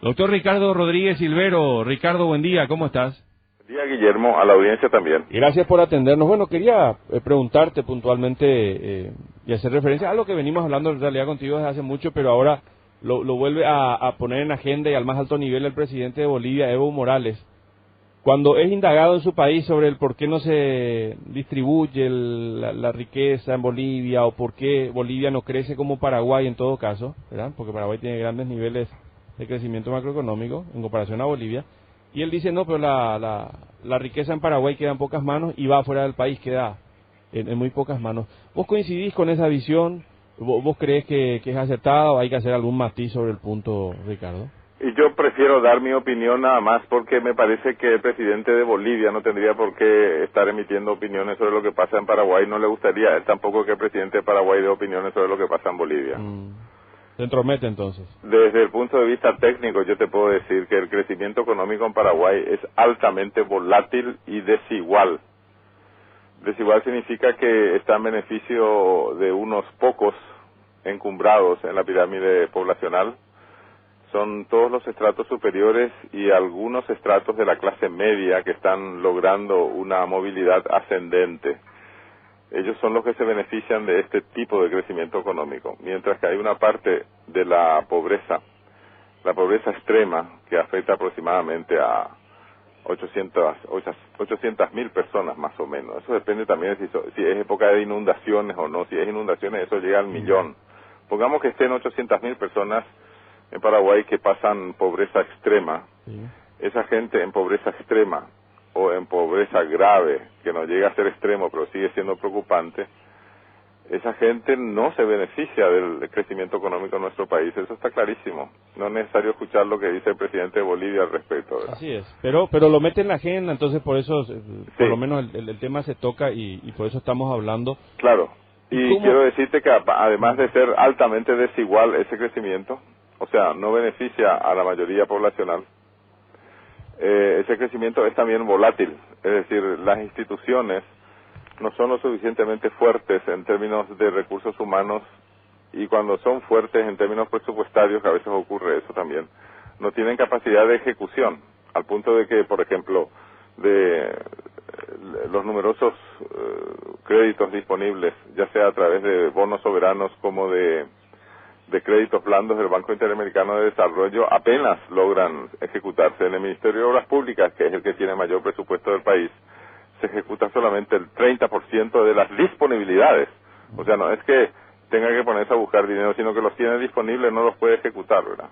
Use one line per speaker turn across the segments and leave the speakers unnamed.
Doctor Ricardo Rodríguez Silvero. Ricardo, buen día, ¿cómo estás?
Buen día, Guillermo, a la audiencia también.
Gracias por atendernos. Bueno, quería preguntarte puntualmente y hacer referencia a algo que venimos hablando en realidad contigo desde hace mucho, pero ahora lo vuelve a poner en agenda y al más alto nivel el presidente de Bolivia, Evo Morales. Cuando es indagado en su país sobre el por qué no se distribuye la riqueza en Bolivia o por qué Bolivia no crece como Paraguay en todo caso, ¿verdad? Porque Paraguay tiene grandes niveles de crecimiento macroeconómico en comparación a Bolivia, y él dice, no, pero la riqueza en Paraguay queda en pocas manos y va afuera del país, queda en muy pocas manos. ¿Vos coincidís con esa visión? ¿Vos crees que es acertada o hay que hacer algún matiz sobre el punto, Ricardo?
Y yo prefiero dar mi opinión nada más porque me parece que el presidente de Bolivia no tendría por qué estar emitiendo opiniones sobre lo que pasa en Paraguay. No le gustaría a él tampoco que el presidente de Paraguay dé opiniones sobre lo que pasa en Bolivia.
¿Se entromete entonces?
Desde el punto de vista técnico yo te puedo decir que el crecimiento económico en Paraguay es altamente volátil y desigual. Desigual significa que está en beneficio de unos pocos encumbrados en la pirámide poblacional. Son todos los estratos superiores y algunos estratos de la clase media que están logrando una movilidad ascendente. Ellos son los que se benefician de este tipo de crecimiento económico, mientras que hay una parte de la pobreza extrema, que afecta aproximadamente a 800.000 personas más o menos. Eso depende también de si es época de inundaciones o no. Si es inundaciones, eso llega al millón. Pongamos que estén 800.000 personas en Paraguay que pasan pobreza extrema.
Sí.
Esa gente en pobreza extrema o en pobreza grave, que no llega a ser extremo pero sigue siendo preocupante, esa gente no se beneficia del crecimiento económico de nuestro país. Eso está clarísimo. No es necesario escuchar lo que dice el presidente de Bolivia al respecto, ¿verdad?
Así es, pero lo mete en la agenda, entonces por eso por lo menos el tema se toca y por eso estamos hablando.
Claro, y quiero decirte que además de ser altamente desigual ese crecimiento, o sea, no beneficia a la mayoría poblacional, ese crecimiento es también volátil, es decir, las instituciones no son lo suficientemente fuertes en términos de recursos humanos, y cuando son fuertes en términos presupuestarios, que a veces ocurre eso también, no tienen capacidad de ejecución, al punto de que, por ejemplo, de los numerosos créditos disponibles, ya sea a través de bonos soberanos como de créditos blandos del Banco Interamericano de Desarrollo, apenas logran ejecutarse. En el Ministerio de Obras Públicas, que es el que tiene mayor presupuesto del país, se ejecuta solamente el 30% de las disponibilidades. O sea, no es que tenga que ponerse a buscar dinero, sino que los tiene disponibles, no los puede ejecutar, ¿verdad?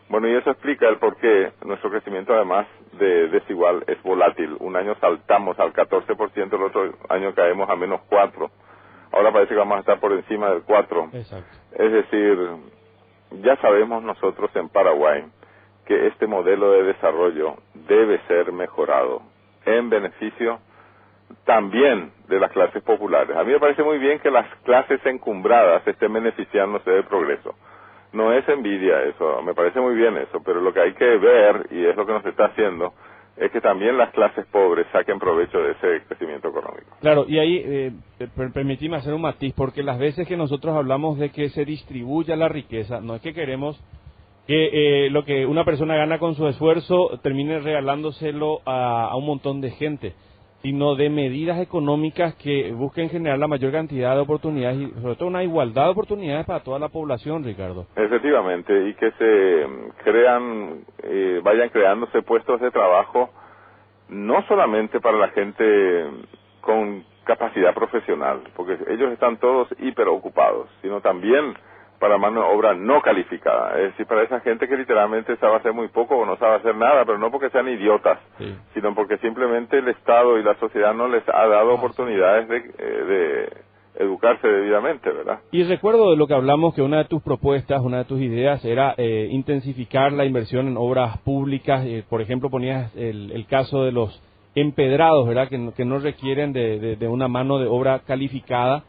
Bueno, y eso explica el por qué nuestro crecimiento, además de desigual, es volátil. Un año saltamos al 14%, el otro año caemos a menos 4%. Ahora parece que vamos a estar por encima del 4%.
Exacto.
Es decir, ya sabemos nosotros en Paraguay que este modelo de desarrollo debe ser mejorado en beneficio también de las clases populares. A mí me parece muy bien que las clases encumbradas estén beneficiándose del progreso. No es envidia eso, me parece muy bien eso, pero lo que hay que ver, y es lo que nos está haciendo, es que también las clases pobres saquen provecho de ese crecimiento económico.
Claro, y ahí permíteme hacer un matiz, porque las veces que nosotros hablamos de que se distribuya la riqueza, no es que queremos que lo que una persona gana con su esfuerzo termine regalándoselo a un montón de gente, sino de medidas económicas que busquen generar la mayor cantidad de oportunidades y sobre todo una igualdad de oportunidades para toda la población, Ricardo.
Efectivamente, y que se vayan creándose puestos de trabajo no solamente para la gente con capacidad profesional, porque ellos están todos hiperocupados, sino también para mano de obra no calificada, es decir, para esa gente que literalmente sabe hacer muy poco o no sabe hacer nada, pero no porque sean idiotas,
sí,
sino porque simplemente el Estado y la sociedad no les ha dado oportunidades de educarse debidamente, ¿verdad?
Y recuerdo de lo que hablamos, que una de tus propuestas, una de tus ideas era intensificar la inversión en obras públicas. Por ejemplo, ponías el caso de los empedrados, ¿verdad? Que no requieren de una mano de obra calificada,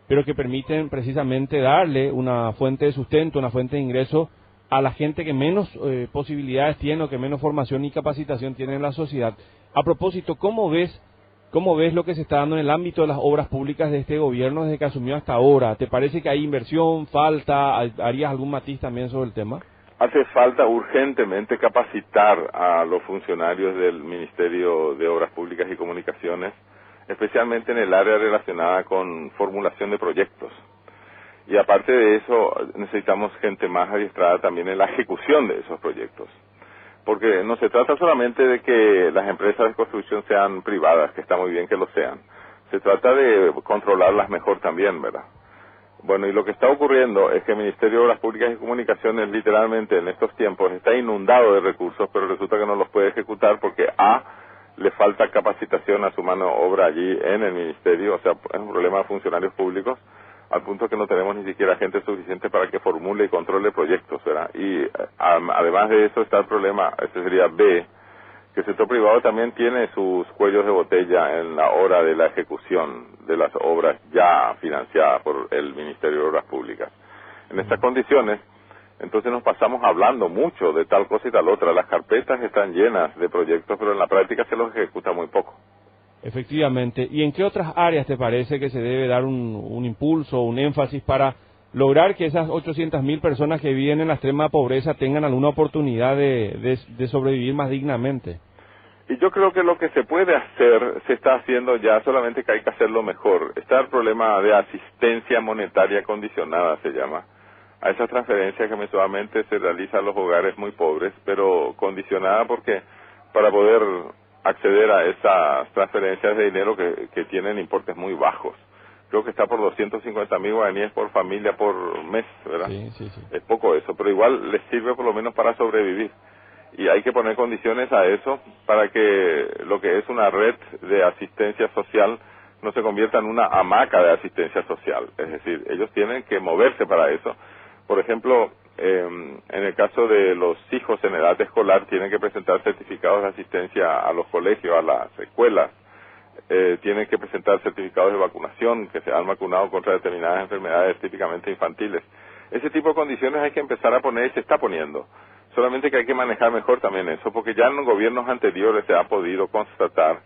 pero que permiten precisamente darle una fuente de sustento, una fuente de ingreso a la gente que menos posibilidades tiene o que menos formación y capacitación tiene en la sociedad. A propósito, ¿cómo ves lo que se está dando en el ámbito de las obras públicas de este gobierno desde que asumió hasta ahora? ¿Te parece que hay inversión, falta? ¿Harías algún matiz también sobre el tema?
Hace falta urgentemente capacitar a los funcionarios del Ministerio de Obras Públicas y Comunicaciones, especialmente en el área relacionada con formulación de proyectos. Y aparte de eso, necesitamos gente más adiestrada también en la ejecución de esos proyectos. Porque no se trata solamente de que las empresas de construcción sean privadas, que está muy bien que lo sean. Se trata de controlarlas mejor también, ¿verdad? Bueno, y lo que está ocurriendo es que el Ministerio de Obras Públicas y Comunicaciones literalmente en estos tiempos está inundado de recursos, pero resulta que no los puede ejecutar porque le falta capacitación a su mano de obra allí en el Ministerio, o sea, es un problema de funcionarios públicos, al punto que no tenemos ni siquiera gente suficiente para que formule y controle proyectos, ¿verdad? Y además de eso está el problema, ese sería B, que el sector privado también tiene sus cuellos de botella en la hora de la ejecución de las obras ya financiadas por el Ministerio de Obras Públicas. En estas condiciones, entonces nos pasamos hablando mucho de tal cosa y tal otra. Las carpetas están llenas de proyectos, pero en la práctica se los ejecuta muy poco.
Efectivamente. ¿Y en qué otras áreas te parece que se debe dar un impulso, un énfasis para lograr que esas 800.000 personas que viven en la extrema pobreza tengan alguna oportunidad de sobrevivir más dignamente?
Y yo creo que lo que se puede hacer, se está haciendo ya, solamente que hay que hacerlo mejor. Está el problema de asistencia monetaria condicionada, se llama, a esas transferencias que mensualmente se realizan a los hogares muy pobres, pero condicionada porque para poder acceder a esas transferencias de dinero que tienen importes muy bajos. Creo que está por 250.000 guaraníes por familia por mes, ¿verdad?
Sí, sí, sí.
Es poco eso, pero igual les sirve por lo menos para sobrevivir. Y hay que poner condiciones a eso para que lo que es una red de asistencia social no se convierta en una hamaca de asistencia social. Es decir, ellos tienen que moverse para eso. Por ejemplo, en el caso de los hijos en edad escolar, tienen que presentar certificados de asistencia a los colegios, a las escuelas. Tienen que presentar certificados de vacunación, que se han vacunado contra determinadas enfermedades típicamente infantiles. Ese tipo de condiciones hay que empezar a poner y se está poniendo. Solamente que hay que manejar mejor también eso, porque ya en los gobiernos anteriores se ha podido constatar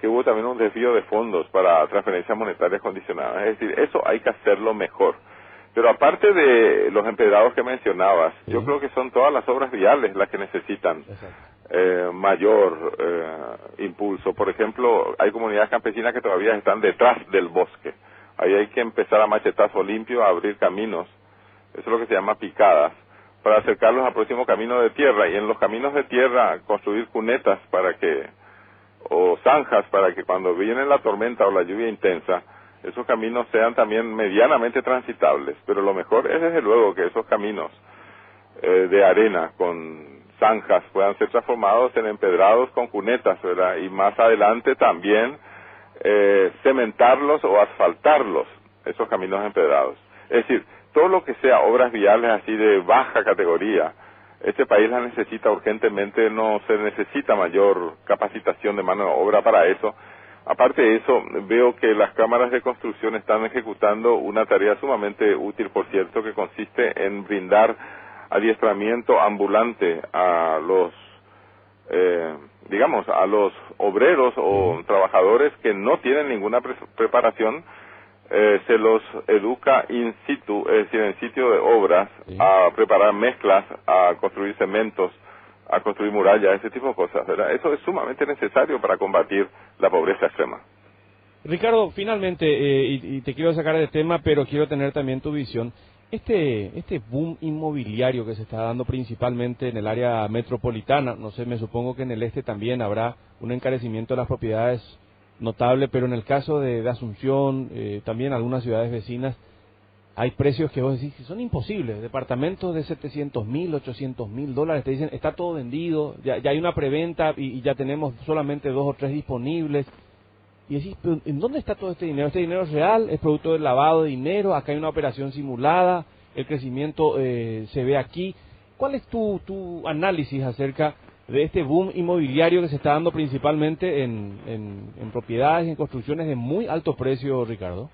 que hubo también un desvío de fondos para transferencias monetarias condicionadas. Es decir, eso hay que hacerlo mejor. Pero aparte de los empedrados que mencionabas, sí, yo creo que son todas las obras viales las que necesitan mayor impulso. Por ejemplo, hay comunidades campesinas que todavía están detrás del bosque. Ahí hay que empezar a machetazo limpio a abrir caminos. Eso es lo que se llama picadas, para acercarlos al próximo camino de tierra. Y en los caminos de tierra construir cunetas o zanjas para que cuando viene la tormenta o la lluvia intensa, esos caminos sean también medianamente transitables. Pero lo mejor es desde luego que esos caminos de arena con zanjas puedan ser transformados en empedrados con cunetas, ¿verdad? Y más adelante también cementarlos o asfaltarlos, esos caminos empedrados. Es decir, todo lo que sea obras viales así de baja categoría, este país las necesita urgentemente, no se necesita mayor capacitación de mano de obra para eso. Aparte de eso, veo que las cámaras de construcción están ejecutando una tarea sumamente útil, por cierto, que consiste en brindar adiestramiento ambulante a los, a los obreros o trabajadores que no tienen ninguna preparación. Se los educa in situ, es decir, en sitio de obras, a preparar mezclas, a construir cementos, a construir murallas, ese tipo de cosas, ¿verdad? Eso es sumamente necesario para combatir la pobreza extrema.
Ricardo, finalmente, y te quiero sacar del tema, pero quiero tener también tu visión. Este boom inmobiliario que se está dando principalmente en el área metropolitana, no sé, me supongo que en el este también habrá un encarecimiento de las propiedades notable, pero en el caso de Asunción, también algunas ciudades vecinas, hay precios que vos decís que son imposibles. Departamentos de $700,000, $800,000, te dicen, está todo vendido, ya hay una preventa y ya tenemos solamente 2 o 3 disponibles. Y decís, ¿pero en dónde está todo este dinero? ¿Este dinero es real? ¿Es producto del lavado de dinero? ¿Acá hay una operación simulada? ¿El crecimiento se ve aquí? ¿Cuál es tu análisis acerca de este boom inmobiliario que se está dando principalmente en propiedades y en construcciones de muy alto precio, Ricardo?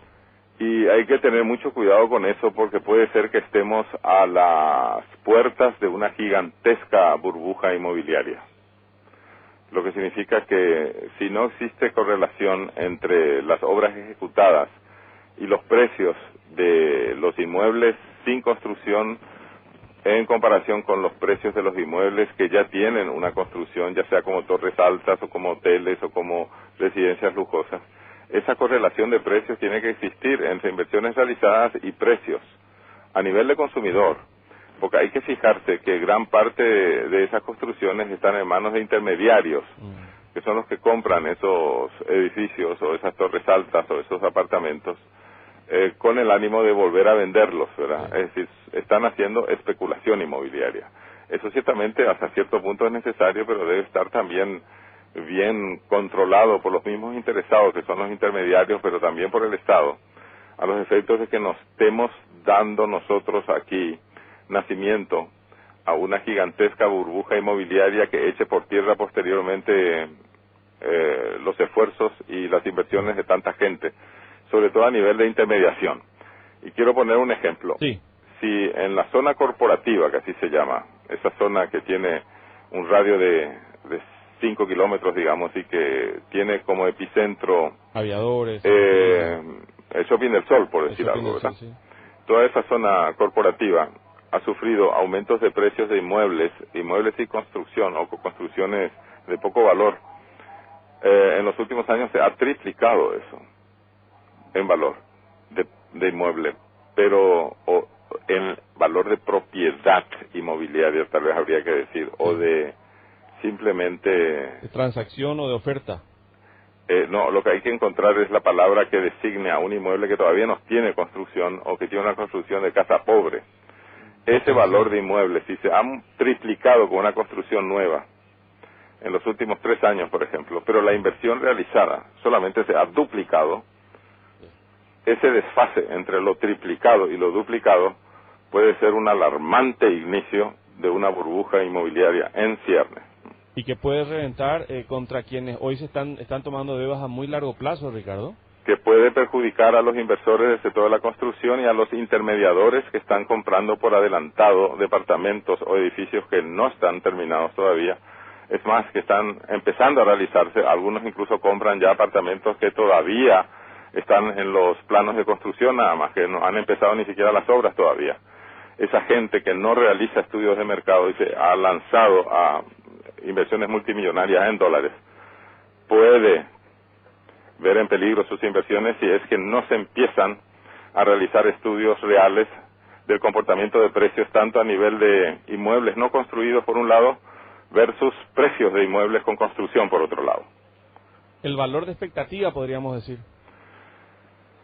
Y hay que tener mucho cuidado con eso porque puede ser que estemos a las puertas de una gigantesca burbuja inmobiliaria. Lo que significa que si no existe correlación entre las obras ejecutadas y los precios de los inmuebles sin construcción en comparación con los precios de los inmuebles que ya tienen una construcción, ya sea como torres altas o como hoteles o como residencias lujosas. Esa correlación de precios tiene que existir entre inversiones realizadas y precios a nivel de consumidor, porque hay que fijarse que gran parte de esas construcciones están en manos de intermediarios, que son los que compran esos edificios o esas torres altas o esos apartamentos con el ánimo de volver a venderlos, ¿verdad? Es decir, están haciendo especulación inmobiliaria. Eso ciertamente hasta cierto punto es necesario, pero debe estar también bien controlado por los mismos interesados, que son los intermediarios, pero también por el Estado, a los efectos de que nos estemos dando nosotros aquí nacimiento a una gigantesca burbuja inmobiliaria que eche por tierra posteriormente los esfuerzos y las inversiones de tanta gente, sobre todo a nivel de intermediación. Y quiero poner un ejemplo.
Sí.
Si en la zona corporativa, que así se llama, esa zona que tiene un radio de 5 kilómetros, digamos, y que tiene como epicentro
aviadores,
el Shopping del Sol, por decir algo, ¿verdad? Sí. Toda esa zona corporativa ha sufrido aumentos de precios de inmuebles y construcción o construcciones de poco valor. En los últimos años se ha triplicado eso en valor de inmueble, pero en valor de propiedad inmobiliaria, tal vez habría que decir, o de simplemente...
¿De transacción o de oferta?
No, lo que hay que encontrar es la palabra que designe a un inmueble que todavía no tiene construcción o que tiene una construcción de casa pobre. Ese valor de inmueble, si se han triplicado con una construcción nueva en los últimos 3 años, por ejemplo, pero la inversión realizada solamente se ha duplicado, ese desfase entre lo triplicado y lo duplicado puede ser un alarmante inicio de una burbuja inmobiliaria en ciernes.
Y que puede reventar contra quienes hoy se están tomando deudas a muy largo plazo, Ricardo.
Que puede perjudicar a los inversores del sector de la construcción y a los intermediadores que están comprando por adelantado departamentos o edificios que no están terminados todavía. Es más, que están empezando a realizarse, algunos incluso compran ya apartamentos que todavía están en los planos de construcción, nada más que no han empezado ni siquiera las obras todavía. Esa gente que no realiza estudios de mercado y se ha lanzado a inversiones multimillonarias en dólares, puede ver en peligro sus inversiones si es que no se empiezan a realizar estudios reales del comportamiento de precios, tanto a nivel de inmuebles no construidos por un lado versus precios de inmuebles con construcción por otro lado.
El valor de expectativa, podríamos decir,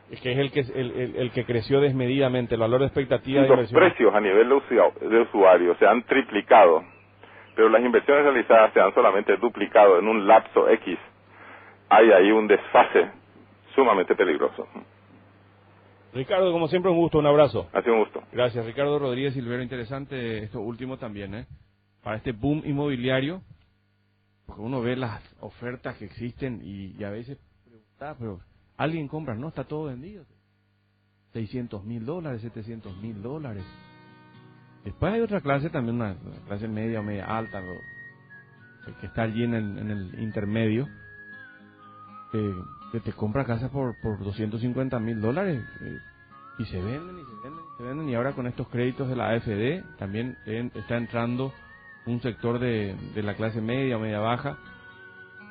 es que es el que creció desmedidamente, el valor de expectativa de
inversión. Los precios a nivel de usuario se han triplicado, pero las inversiones realizadas se han solamente duplicado en un lapso X. Hay ahí un desfase sumamente peligroso.
Ricardo, como siempre, un gusto, un abrazo.
Ha sido un gusto.
Gracias, Ricardo Rodríguez Silvero. Interesante esto último también, para este boom inmobiliario, porque uno ve las ofertas que existen y a veces pregunta, pero alguien compra, no, está todo vendido. $600,000, $700,000. Después hay otra clase también, una clase media o media alta, que está allí en el intermedio, que te compra casas por $250,000 y se venden, y ahora con estos créditos de la AFD también está entrando un sector de la clase media o media baja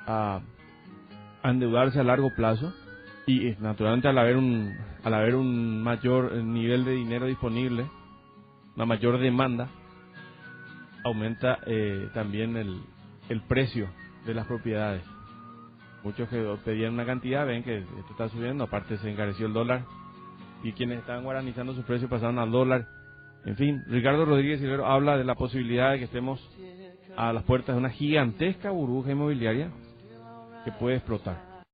a endeudarse a largo plazo, y naturalmente al haber un mayor nivel de dinero disponible, una mayor demanda, aumenta también el precio de las propiedades. Muchos que pedían una cantidad ven que esto está subiendo, aparte se encareció el dólar, y quienes estaban guaranizando sus precios pasaron al dólar. En fin, Ricardo Rodríguez Silvero habla de la posibilidad de que estemos a las puertas de una gigantesca burbuja inmobiliaria que puede explotar.